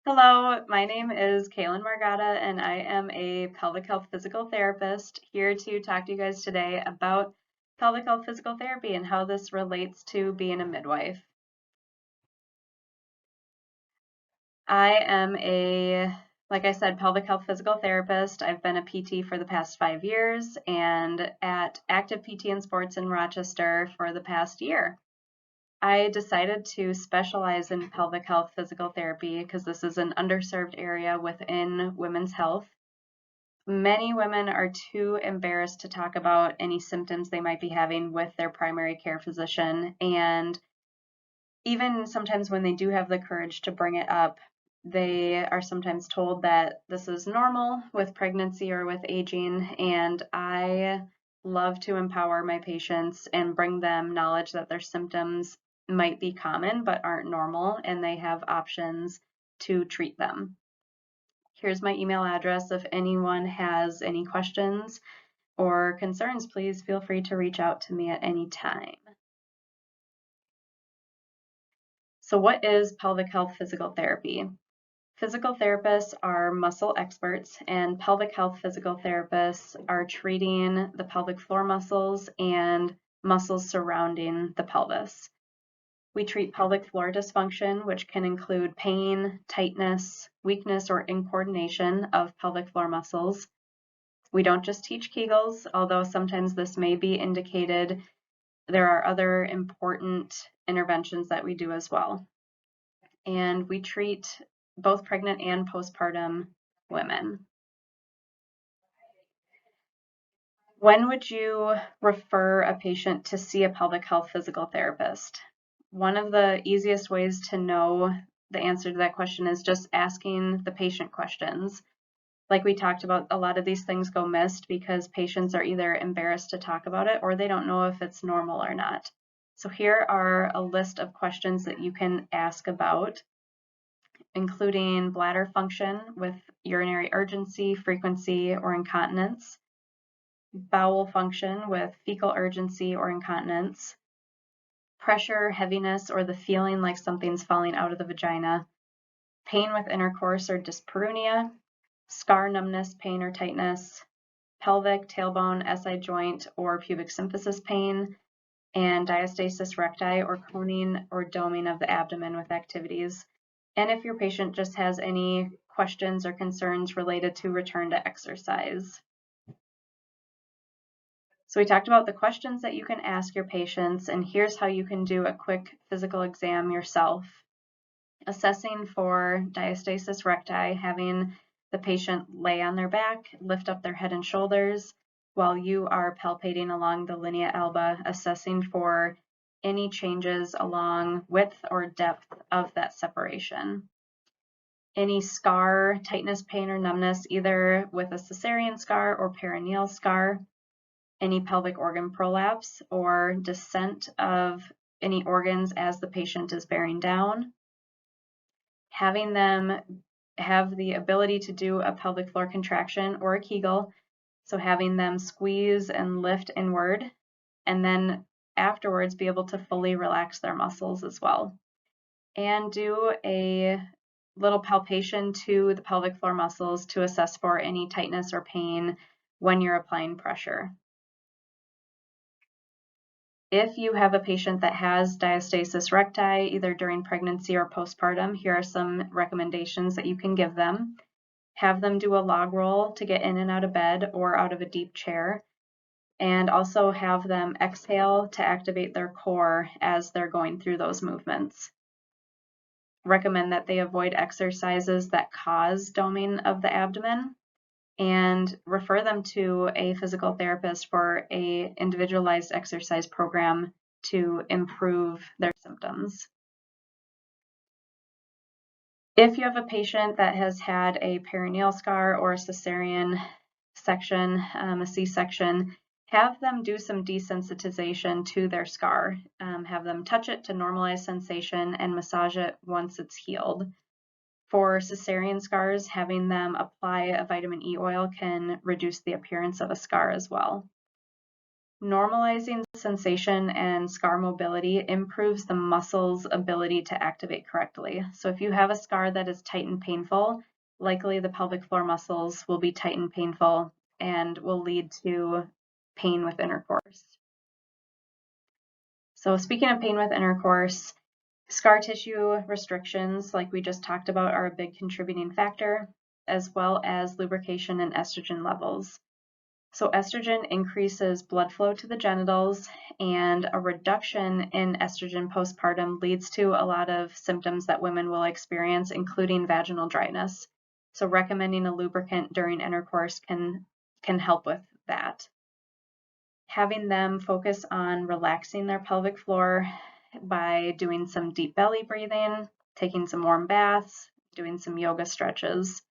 Hello, my name is Kaylen Margotta, and I am a pelvic health physical therapist here to talk to you guys today about pelvic health physical therapy and how this relates to being a midwife. I am like I said, pelvic health physical therapist. I've been a PT for the past 5 years and at ActivePT and Sports in Rochester for the past year. I decided to specialize in pelvic health physical therapy because this is an underserved area within women's health. Many women are too embarrassed to talk about any symptoms they might be having with their primary care physician. And even sometimes when they do have the courage to bring it up, they are sometimes told that this is normal with pregnancy or with aging. And I love to empower my patients and bring them knowledge that their symptoms might be common but aren't normal, and they have options to treat them. Here's my email address. If anyone has any questions or concerns, please feel free to reach out to me at any time. So what is pelvic health physical therapy? Physical therapists are muscle experts, and pelvic health physical therapists are treating the pelvic floor muscles and muscles surrounding the pelvis. We treat pelvic floor dysfunction, which can include pain, tightness, weakness, or incoordination of pelvic floor muscles. We don't just teach Kegels, although sometimes this may be indicated. There are other important interventions that we do as well. And we treat both pregnant and postpartum women. When would you refer a patient to see a pelvic health physical therapist? One of the easiest ways to know the answer to that question is just asking the patient questions. Like we talked about, a lot of these things go missed because patients are either embarrassed to talk about it or they don't know if it's normal or not. So here are a list of questions that you can ask about, including bladder function with urinary urgency, frequency, or incontinence, bowel function with fecal urgency or incontinence, pressure, heaviness, or the feeling like something's falling out of the vagina, pain with intercourse or dyspareunia, scar numbness, pain or tightness, pelvic, tailbone, SI joint, or pubic symphysis pain, and diastasis recti or coning or doming of the abdomen with activities. And if your patient just has any questions or concerns related to return to exercise. So we talked about the questions that you can ask your patients, and here's how you can do a quick physical exam yourself. Assessing for diastasis recti, having the patient lay on their back, lift up their head and shoulders while you are palpating along the linea alba, assessing for any changes along width or depth of that separation. Any scar, tightness, pain, or numbness, either with a cesarean scar or perineal scar. Any pelvic organ prolapse or descent of any organs as the patient is bearing down. Having them have the ability to do a pelvic floor contraction or a Kegel, so having them squeeze and lift inward, and then afterwards be able to fully relax their muscles as well. And do a little palpation to the pelvic floor muscles to assess for any tightness or pain when you're applying pressure. If you have a patient that has diastasis recti, either during pregnancy or postpartum, here are some recommendations that you can give them. Have them do a log roll to get in and out of bed or out of a deep chair, and also have them exhale to activate their core as they're going through those movements. Recommend that they avoid exercises that cause doming of the abdomen, and refer them to a physical therapist for an individualized exercise program to improve their symptoms. If you have a patient that has had a perineal scar or a cesarean section, a C-section, have them do some desensitization to their scar. Have them touch it to normalize sensation and massage it once it's healed. For cesarean scars, having them apply a vitamin E oil can reduce the appearance of a scar as well. Normalizing sensation and scar mobility improves the muscle's ability to activate correctly. So if you have a scar that is tight and painful, likely the pelvic floor muscles will be tight and painful and will lead to pain with intercourse. So speaking of pain with intercourse, scar tissue restrictions, like we just talked about, are a big contributing factor, as well as lubrication and estrogen levels. So estrogen increases blood flow to the genitals, and a reduction in estrogen postpartum leads to a lot of symptoms that women will experience, including vaginal dryness. So recommending a lubricant during intercourse can help with that. Having them focus on relaxing their pelvic floor by doing some deep belly breathing, taking some warm baths, doing some yoga stretches.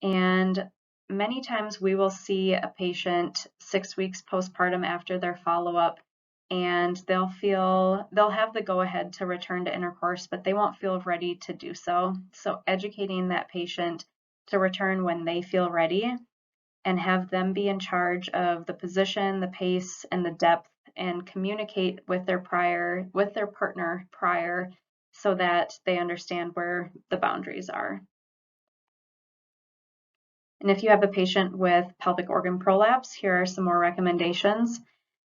And many times we will see a patient 6 weeks postpartum after their follow-up, and they'll have the go-ahead to return to intercourse, but they won't feel ready to do so. So educating that patient to return when they feel ready, and have them be in charge of the position, the pace, and the depth, and communicate with their partner prior, so that they understand where the boundaries are. And if you have a patient with pelvic organ prolapse, here are some more recommendations.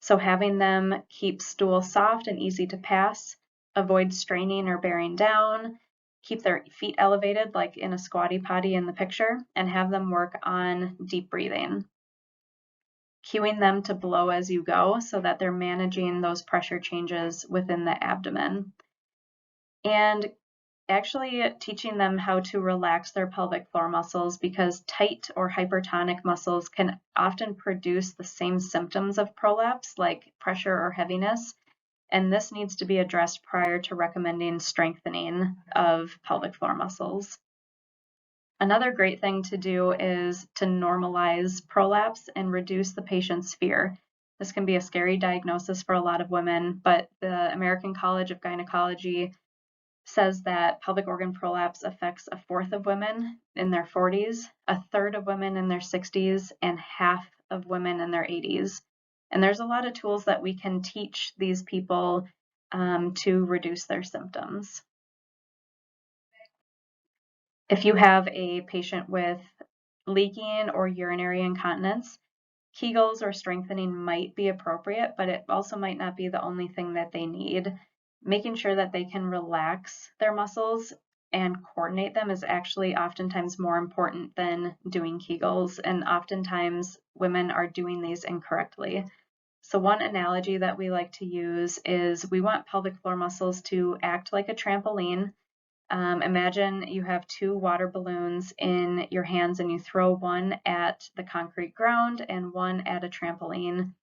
So having them keep stool soft and easy to pass, avoid straining or bearing down, keep their feet elevated like in a squatty potty in the picture, and have them work on deep breathing. Cueing them to blow as you go so that they're managing those pressure changes within the abdomen. And actually teaching them how to relax their pelvic floor muscles, because tight or hypertonic muscles can often produce the same symptoms of prolapse, like pressure or heaviness, and this needs to be addressed prior to recommending strengthening of pelvic floor muscles. Another great thing to do is to normalize prolapse and reduce the patient's fear. This can be a scary diagnosis for a lot of women, but the American College of Gynecology says that pelvic organ prolapse affects 1/4 of women in their 40s, 1/3 of women in their 60s, and half of women in their 80s. And there's a lot of tools that we can teach these people to reduce their symptoms. If you have a patient with leaking or urinary incontinence, Kegels or strengthening might be appropriate, but it also might not be the only thing that they need. Making sure that they can relax their muscles and coordinate them is actually oftentimes more important than doing Kegels, and oftentimes women are doing these incorrectly. So one analogy that we like to use is we want pelvic floor muscles to act like a trampoline. Imagine you have 2 water balloons in your hands and you throw one at the concrete ground and one at a trampoline.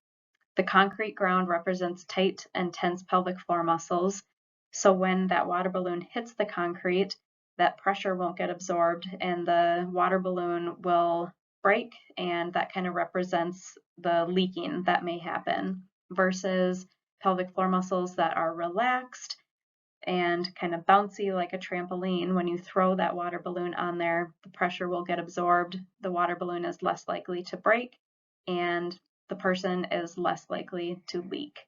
The concrete ground represents tight and tense pelvic floor muscles. So when that water balloon hits the concrete, that pressure won't get absorbed and the water balloon will break, and that kind of represents the leaking that may happen, versus pelvic floor muscles that are relaxed and kind of bouncy like a trampoline. When you throw that water balloon on there, the pressure will get absorbed, the water balloon is less likely to break, and the person is less likely to leak.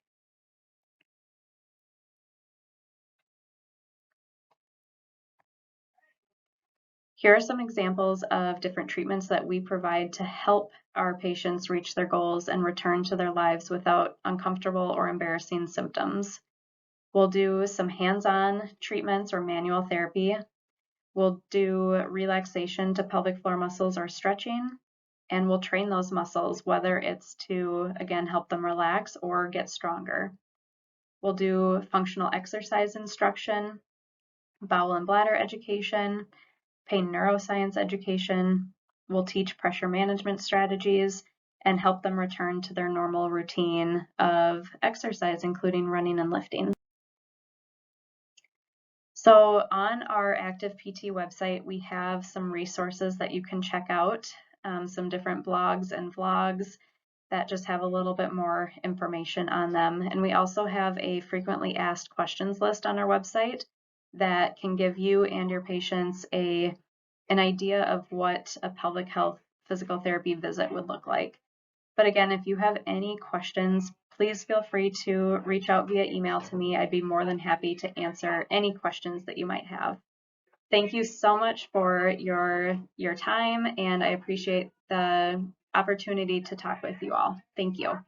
Here are some examples of different treatments that we provide to help our patients reach their goals and return to their lives without uncomfortable or embarrassing symptoms. We'll do some hands-on treatments or manual therapy. We'll do relaxation to pelvic floor muscles or stretching, and we'll train those muscles, whether it's to, again, help them relax or get stronger. We'll do functional exercise instruction, bowel and bladder education, pain neuroscience education. We'll teach pressure management strategies and help them return to their normal routine of exercise, including running and lifting. So on our ActivePT website, we have some resources that you can check out, some different blogs and vlogs that just have a little bit more information on them. And we also have a frequently asked questions list on our website that can give you and your patients an idea of what a pelvic health physical therapy visit would look like. But again, if you have any questions, please feel free to reach out via email to me. I'd be more than happy to answer any questions that you might have. Thank you so much for your time, and I appreciate the opportunity to talk with you all. Thank you.